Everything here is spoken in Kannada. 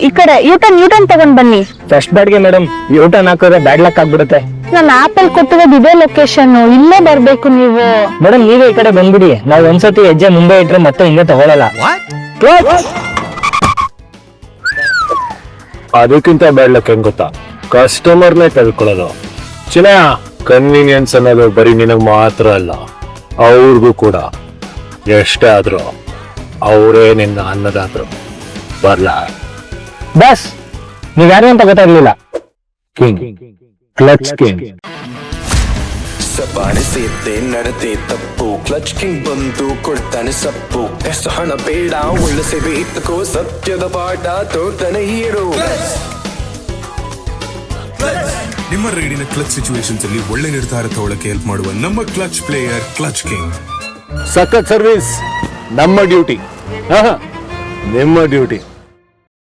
ಈ ಕಡೆ ಯೂಟರ್ನ್ ತಗೊಂಡ್ ಬನ್ನಿ. ಫಸ್ಟ್ ಬ್ಯಾಡ್ಗೆ ಮೇಡಮ್ ಯೂಟರ್ನ್ ಹಾಕಿದ್ರೆ ಬ್ಯಾಡ್ ಲಕ್ ಆಗ್ಬಿಡುತ್ತೆ. ನಾನು ಆಪಲ್ ಕೊಟ್ಟಿರೋದು ಇದೇ ಲೊಕೇಶನ್, ಇಲ್ಲೇ ಬರ್ಬೇಕು ನೀವು. ಮೇಡಮ್ ನೀವೇ ಈ ಕಡೆ ಬಂದ್ಬಿಡಿ. ನಾವು ಒಂದ್ಸತಿ ಹೆಜ್ಜೆ ಮುಂದೆ ಇಟ್ರೆ ಮತ್ತೆ ಹಿಂಗೆ ತಗೊಳಲ್ಲ. ಅದಕ್ಕಿಂತ ಬ್ಯಾಡ್ ಲಕ್ ಹೆಂಗ್ ಗೊತ್ತಾ, ಕಸ್ಟಮರ್ನೇ ಕಳ್ಕೊಳ್ಳೋದು. ಚಿನ್ನ ಕನ್ವೀನಿಯನ್ಸ್ ಅನ್ನೋದು ಬರೀ ನಿನಗ್ ಮಾತ್ರ ಅಲ್ಲ, ಅವ್ರಿಗೂ ಕೂಡ. ಎಷ್ಟೇ ಆದ್ರೂ ಅವರೇ ನಿನ್ನ ಅನ್ನದಾದ್ರು. ಬರ್ಲಾ ಬಸ್ ನೀವ್ ಯಾರು ಅಂತ ಗೊತ್ತಾಗ್ಲಿಲ್ಲ. King, clutch king. ಸಬಾಣಿಸಿದ್ದೆ ನಡತೆ ತಪ್ಪು, ಕ್ಲಚ್ ಕಿಂಗ್ ಬಂದು ಕೊಡ್ತಾನೆ ಸಪ್ಪು. ಎಷ್ಟು ಹಣ ಬೇಡ, ಒಳ್ಳೆ ಸೇವೆ ಇತ್ತಕೋ, ಸತ್ಯದ ಪಾಠ ತೋರ್ತಾನೆ ಹೀರೋ. ನಿಮ್ಮ ರೈಡಿನ ಕ್ಲಚ್ ಸಿಚುವೇಶನ್ಸ್ ಅಲ್ಲಿ ಒಳ್ಳೆ ನಿರ್ಧಾರ ತಗೊಳ್ಳಕ್ಕೆ ಹೆಲ್ಪ್ ಮಾಡುವ ನಮ್ಮ ಕ್ಲಚ್ ಪ್ಲೇಯರ್ ಕ್ಲಚ್ ಕಿಂಗ್. ಸಖತ್ ಸರ್ವಿಸ್ ನಮ್ಮ ಡ್ಯೂಟಿ, ನಿಮ್ಮ ಡ್ಯೂಟಿ.